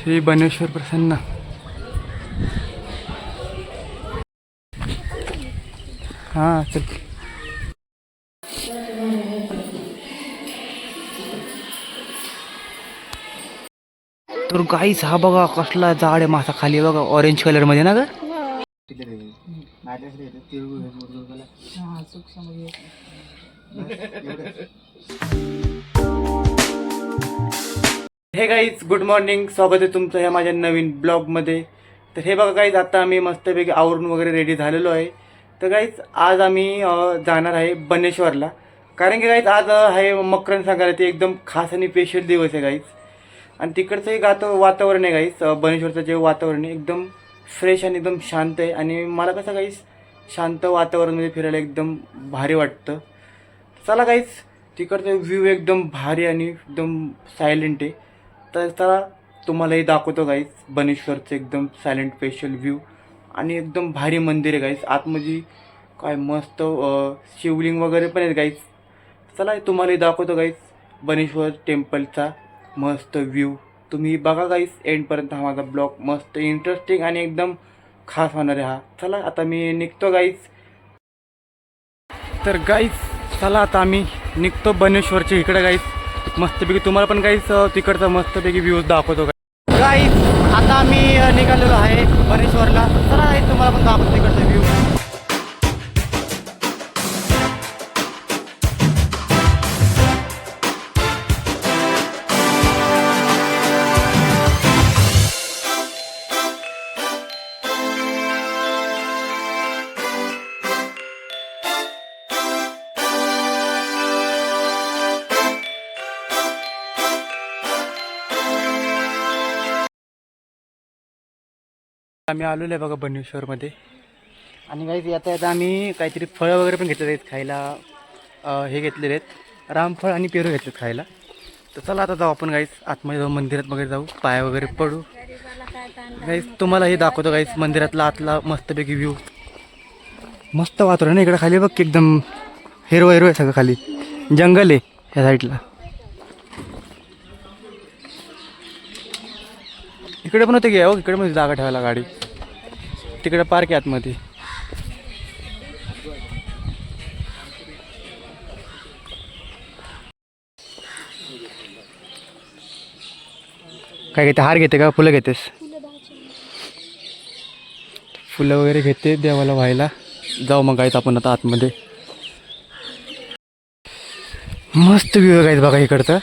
श्री बनेश्वर प्रसन्न। हाँ चल। तर गाईस हा बघा कसला जाड आहे मासा खाली बघा ऑरेंज कलर मध्ये ना ग। हे गाईज गुड मॉर्निंग, स्वागत आहे तुमचं ह्या माझ्या नवीन ब्लॉगमध्ये। तर हे बघा गाईज आता आम्ही मस्तपैकी आवरून वगैरे रेडी झालेलो आहे। तर गाईज आज आम्ही जाणार आहे बनेश्वरला, कारण की गाईज आज आहे मकर संक्रांती, एकदम खास आणि स्पेशल दिवस आहे गाईज। आणि तिकडचं एक वातावरण आहे गाईज, बनेश्वरचं जे वातावरण आहे एकदम फ्रेश आणि एकदम शांत आहे। आणि मला कसं गाईज शांत वातावरणामध्ये फिरायला एकदम भारी वाटतं। चला गाईज, तिकडचं व्ह्यू एकदम भारी आणि एकदम सायलेंट आहे। तर चला तुम्हालाही दाखवतो गाईज बनेश्वरचं एकदम सायलेंट स्पेशल व्ह्यू। आणि एकदम भारी मंदिर आहे गाईज, आतमध्ये काय मस्त शिवलिंग वगैरे पण आहेत गाईज। चला तुम्हालाही दाखवतो गाईज बनेश्वर टेम्पलचा मस्त व्ह्यू। तुम्ही बघा गाईज एंडपर्यंत, हा माझा ब्लॉग मस्त इंटरेस्टिंग आणि एकदम खास होणार आहे हा। चला आता मी निघतो गाईज। तर गाईज चला आता आम्ही निघतो बनेश्वरच्या इकडे गाईज, मस्तपैकी तुम्हाला पण गाईज तिकडचा मस्तपैकी व्ह्यूज दाखवतो गाईज। आता आम्ही निघालेलो आहे बनेश्वरला, चला तुम्हाला पण दाखवतो तिकडचा व्ह्यू। आम्ही आलेलो आहे बघा बनेश्वरमध्ये। आणि गाईज येता येता आम्ही काहीतरी फळं वगैरे पण घेतलेले आहेत खायला, हे घेतलेले आहेत रामफळ आणि पेरू घेतलेत खायला। तर चला आता जाऊ आपण गाईज आतमध्ये जाऊ, मंदिरात वगैरे जाऊ, पाय वगैरे पडू गाईज। तुम्हाला हे दाखवतो गाईज मंदिरातला आतला मस्तपैकी व्ह्यू। मस्त वातावरण इकडे खाली बघ, एकदम हिरवं हिरवं आहे सगळं, खाली जंगल आहे ह्या साईडला। इकडे पण होते की हो, इकडे पण जागा ठेवायला गाडी, तिकडे पार्क आहे आतमध्ये। काय घेते, हार घेते का फुलं घेतेस? फुलं वगैरे घेते देवाला व्हायला। जाऊ मग गाईत आपण आता आतमध्ये। मस्त व्ह्यू आहे गाईत बघा इकडचं,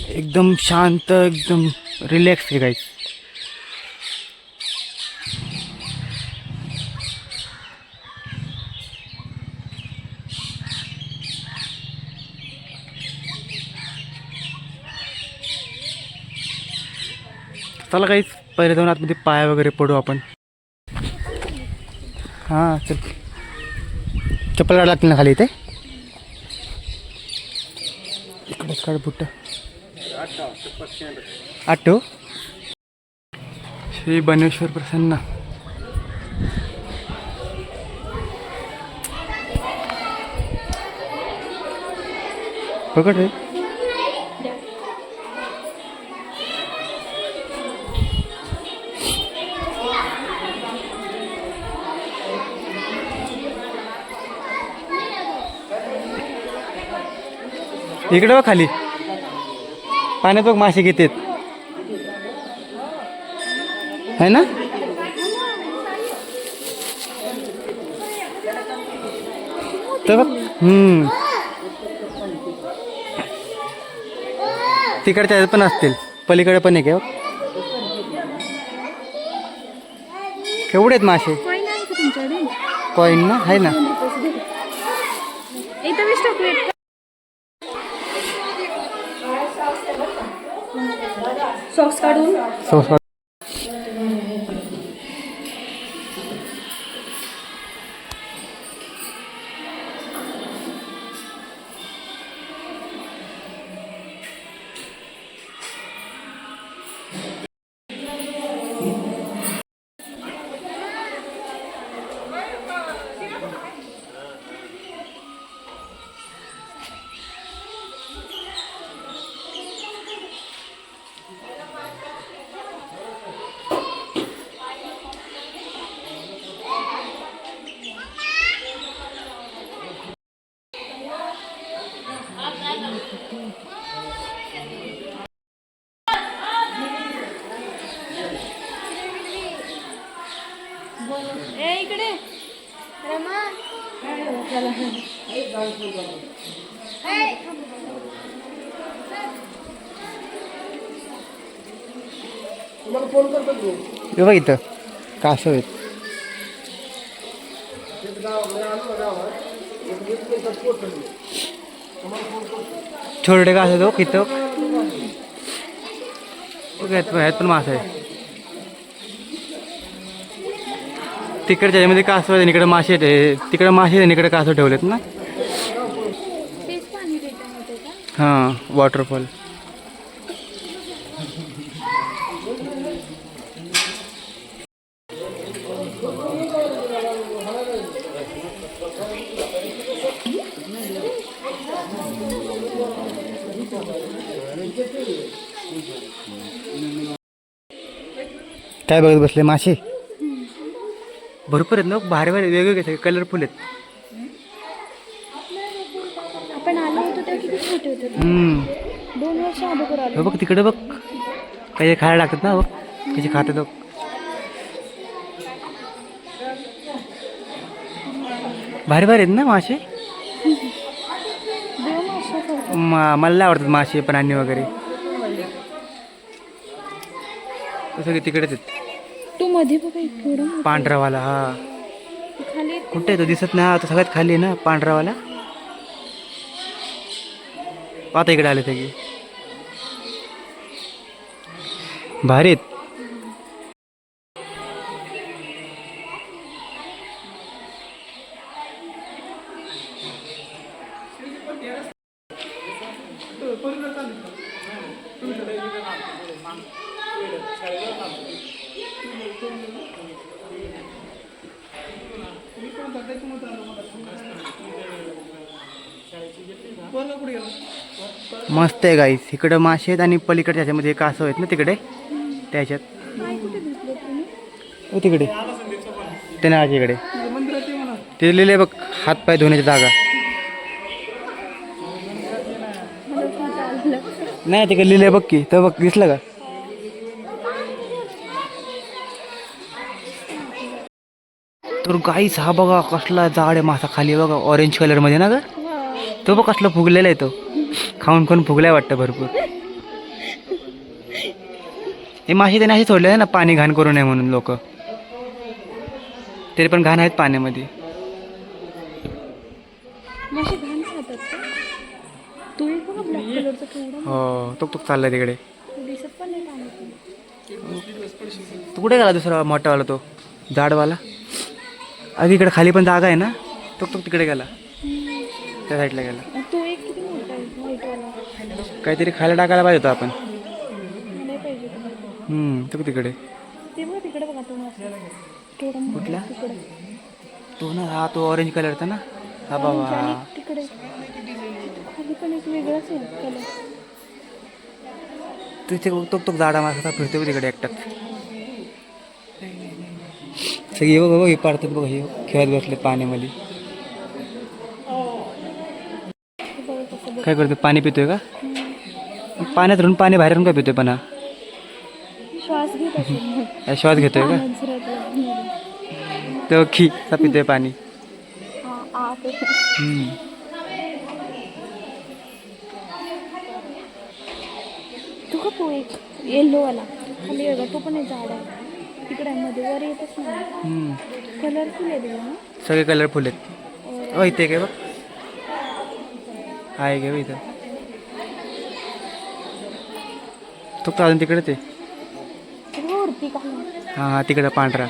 एकदम शांत एकदम रिलॅक्स आहे गाईत। चला काहीच पहिले जाऊन आतमध्ये पाय वगैरे पडू आपण। हां चल, चप्पल काढ लागतील ना खाली इथे, इकडेच काढ बुट्ट। आठव श्री बनेश्वर प्रसन्न। पकड रे, इकडे बघ खाली पाण्यात बघ मासे घेतात है ना। तर बघ तिकडच्या पण असतील, पलीकडे पण आहे का? केवढे आहेत मासे? कॉईन ना आहे ना। सॉक्स काढून इकडे रमा हे बघ इथं कासव आहेत. छोटे कासव तो इथं ह्यात पण मासा आहे. तिकडच्या ह्याच्यामध्ये कासव आहे, इकडे मासे आहेत. तिकडे मासे आहेत, इकडे कासव ठेवलेत ना. तेच पाणी त्याच्यामध्ये का? हां, वॉटरफॉल. काय बघत बसले? मासे भरपूर आहेत ना, भारी भारी वेगवेगळे सगळे कलरफुल आहेत. आपण आलो होतो तेव्हा किती छोटे होते. 2 वर्ष अगोदर आलो. बघ तिकडे बघ, काही खायला लागतात ना, बघ त्याची खातात बघ. भारी भारी आहेत ना मासे. 2 वर्षाचा मला नाही आवडतात मासे, प्राणी वगैरे. सगळे तिकडेच आहेत. तू मध्ये बघा एक थोडं पांढरावाला. हा खाली कुठे आहे तो? दिसत नाही. हा तो सगळ्यात खाली आहे ना, पांढरावाला. आता इकडे आले सगळे. भारी आहेत. मस्त आहे गाईस. इकडं मासे आहेत आणि पलीकडच्या ह्याच्यामध्ये कासव आहेत ना तिकडे, त्याच्यात. काय कुठे घेतलं तुम्ही? हो तिकडे ते ना इकडे ते लिहिले बघ, हात पाय धुण्याची जागा. मला पण चाललं. नाही तिकडे लिहिले बघ की, तर बघ दिसलं का? तर गाईस हा बघा कसला जाड आहे मासा खाली बघा, ऑरेंज कलर मध्ये ना ग. तो बघ कसला फुगलेला आहे तो. खाऊन खाऊन फुगलाय वाटतं भरपूर. हे मासे त्याने असे सोडले ना, पाणी घाण करू नये म्हणून लोक. तरी पण घाण आहेत पाण्यामध्ये. मासे घाण खातात का? तू एक बघा ब्लॅक कलरचा केवढा हो, तो चाललाय तिकडे. दिसत पण नाही पाण्यात. तू कुठे गेला दुसरा मोठावाला, तो जाडवाला? अगदी इकडे खाली पण जागा आहे ना, तो तिकडे गेला, त्या साईडला गेला. तो एक किती मोठा आहे व्हाईटवाला. काहीतरी खायला टाकायला पाहिजे होतं आपण. नाही पाहिजे तो तिकडे. ते बघा तिकडे बघा तो मासा केवढा मोठा कुठला? आहे तिकडे. तो ना, हा तो ऑरेंज कलरचा ना. हा बाबा, आणि तिकडे खाली पण एक वेगळाच आहे कलर. तिथे तो जाडा मासा फिरतो तिकडे एकटाच. सगळी बघ हे पाडतात बघ, हे खेळत बसले पाण्यामध्ये. काय करतो? पाणी पितोय का? पाण्यात राहून पाणी बाहेरून काय पितोय पण? हा श्वास घेत असेल. श्वास घेतोय का? तो खी पितोय पाणी. तू का तो एक येल्लो वाला खाली वेगळा, तो पण एक झाड आहे तिकडे मध्ये, वर येतच नाही. कलरफुल आहे तुला ना, सगळे कलरफुल आहेत. हो इथे काय बघ, आहे गे इथं. तो अजून तिकडे ते. वरती का? हां हां तिकडं पांढरा.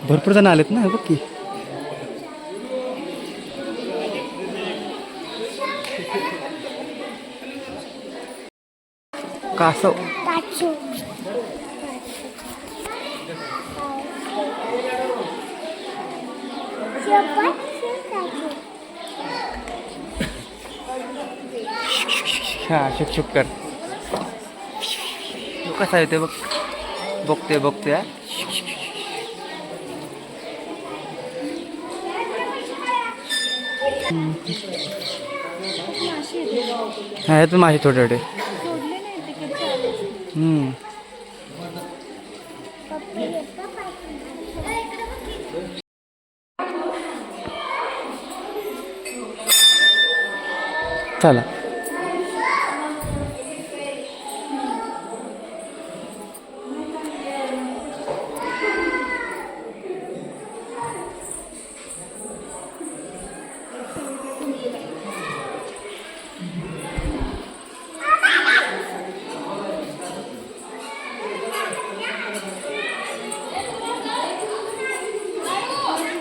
भरपूर जण आलेत ना बघ की. कासव. हा शुक कर. कसा येते बघ, बघते बघते. हा पण मासे थोडे थोडे. चला.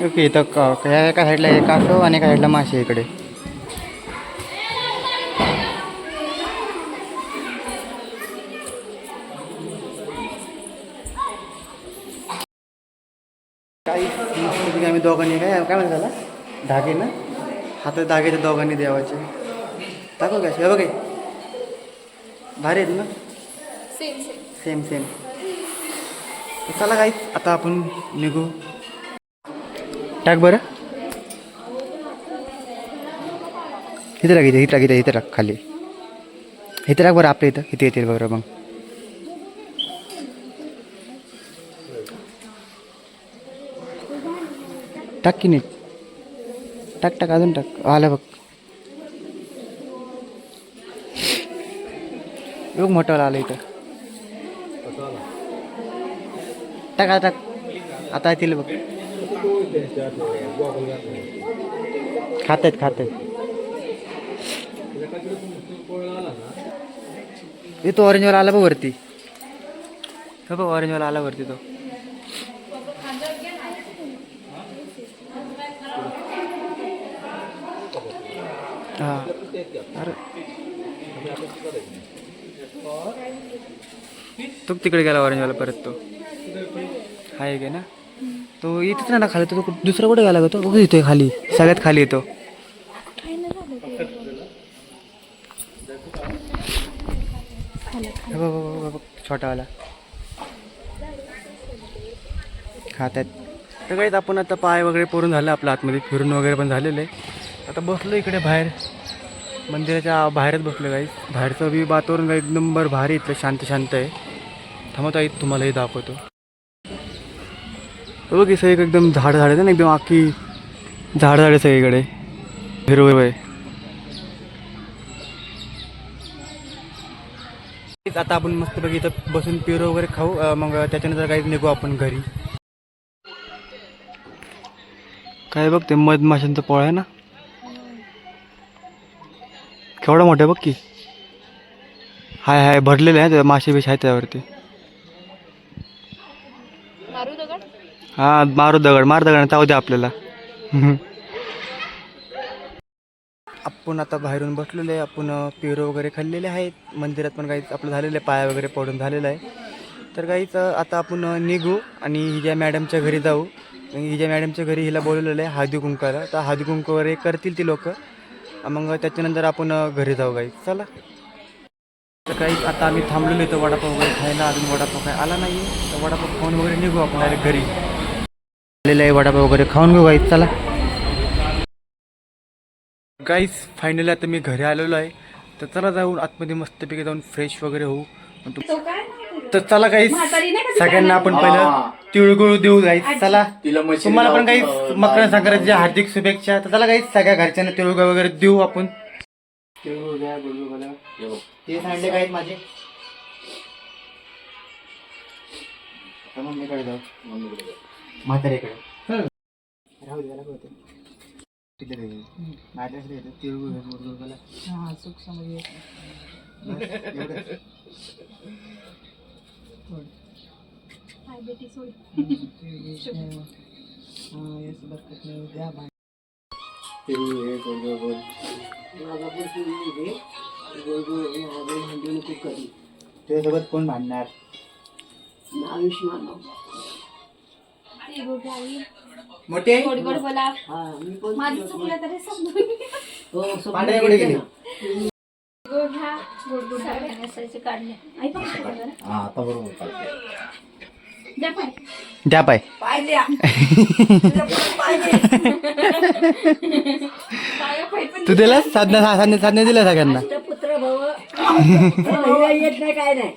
ओके, इथं एका साईडला एक कासव आणि एका साईडला मासे इकडे. काही आम्ही दोघांनी काय म्हणतात त्याला, धागे ना, हातात धागे त्या दोघांनी देवाचे. दाखव काय हे बघे, भारी आहेत ना, सेम सेम. चला काही आता आपण निघू. टाक बरं, इथे टाक, इथे टाक खाली, इथे टाक बरं, आपल्या इथं इथे येतील बरं. मग टाक की नीट, टाक अजून टाक. आलं बघ, बघ मोठं आलं इथं. टाक आता येतील बघ. खात आहेत. तो ऑरेंजवाला आला बघ वरती, हो बघ ऑरेंजवाला आला वरती तो. हा अरे तो तिकडे गेला ऑरेंजवाला परत. तो हाय गे ना, तो इथेच ना खाली. तो दुसरा कुठे गेला ग? तो बघ इथे खाली, सगळ्यात खाली येतो. छोटावाला खात आहेत. तर काहीच आपण आता पाय वगैरे पडून झालं आपलं, आतमध्ये फिरून वगैरे पण झालेलं आहे. आता बसलो इकडे बाहेर, मंदिराच्या बाहेरच बसलो काही. बाहेरचं बी वातावरण काही एक नंबर भारी, इथलं शांत आहे. थांबत आहे तुम्हालाही दाखवतो. बघ की सगळी एकदम झाड आहे ना, एकदम आखी झाड आहे सगळीकडे, हिरवं आहे. आता आपण मस्तपैकी इथं बसून पिरो वगैरे खाऊ, मग त्याच्यानंतर काही निघू आपण घरी. काय बघ ते मधमाशांचा पोळा आहे ना, केवढा मोठा बघ की. हाय भरलेले आहे मासे बिश आहेत त्यावरती. हा मार दगड चावू द्या आपल्याला. आपण आता बाहेरून बसलेलो आहे. आपण पिरो वगैरे खाल्लेले आहेत. मंदिरात पण काहीच आपलं झालेलं आहे, पाया वगैरे पडून झालेलं आहे. तर काहीच आता आपण निघू आणि हिच्या मॅडमच्या घरी जाऊ. हिच्या मॅडमच्या घरी हिला बोलवलेलं आहे हळदी कुंकाला. तर हळदी कुंकू वगैरे करतील ती लोक, मग त्याच्यानंतर आपण घरी जाऊ काही. चला. तर काही आता आम्ही थांबलेलो इथं वडापाव वगैरे खायला. अजून वडापाव काय आला नाही, तर वडापाव खाऊन वगैरे निघू आपण डायरेक्ट घरी. आलेलं आहे वडापाव वगैरे खाऊन घेऊ काही. चला गाईस, फायनली आता मी घरी आलेलो आहे. तर चला जाऊन आतमध्ये मस्तपैकी जाऊन फ्रेश वगैरे होऊ. तर चला गाईस, सगळ्यांना आपण पहिलं तिळगुळ देऊ गाईस. चला, तुम्हाला पण काही मकर संक्रांतीच्या हार्दिक शुभेच्छा. तर चला गाईस, सगळ्या घरच्यांना तिळगुळ वगैरे देऊ आपण. तिळगुळ घ्या, बोलू ते सांडले गाईस माझे. मम्मीकडे जाऊ, म्हातारीकडे राहू द्या. तिळगुळ तुझ्यासोबत कोण भांडणार? मोठे माझं चुकलं तरी समजून पांढरे कुठे गेले? आता बरोबर द्या पाय. तू दिला साधने दिल्या सगळ्यांना. येत नाही काय नाही,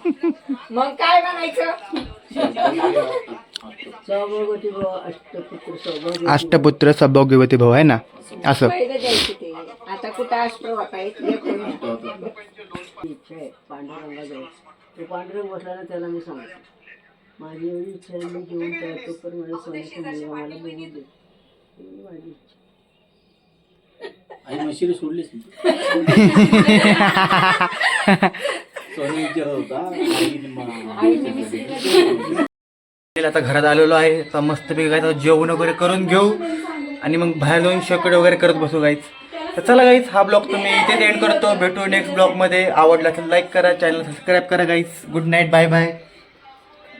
मग काय म्हणायचं. अष्टपुत्र सौभाग्यवती भाऊ आहे ना, असं. आता कुठं असतो आता इथले कोणी इच्छा आहे पांडुरंगाजवळ तो पांडुरंग बसला ना त्याला मी सांगतो माझी एवढी इच्छा आहे मी घेऊन तळतो पण मला सोन्याची मुलगा मला बघू दे एवढी माझी इच्छा आई म्हशीला सोडलीच नाही. सोनी विचारत होता आता घरात आलेलो आहे आता मस्तपैकी काय जेवण वगैरे करून घेऊ आणि मग बाहेर जाऊन शेकडे वगैरे करत बसू गाईच. तर चला गाईच हा ब्लॉग तुम्ही इथेच एंड करतो. भेटू नेक्स्ट ब्लॉगमध्ये. आवडला तर लाईक करा, चॅनल सबस्क्राईब करा गाईच. Good night. Bye bye.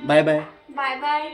Bye bye. Bye bye.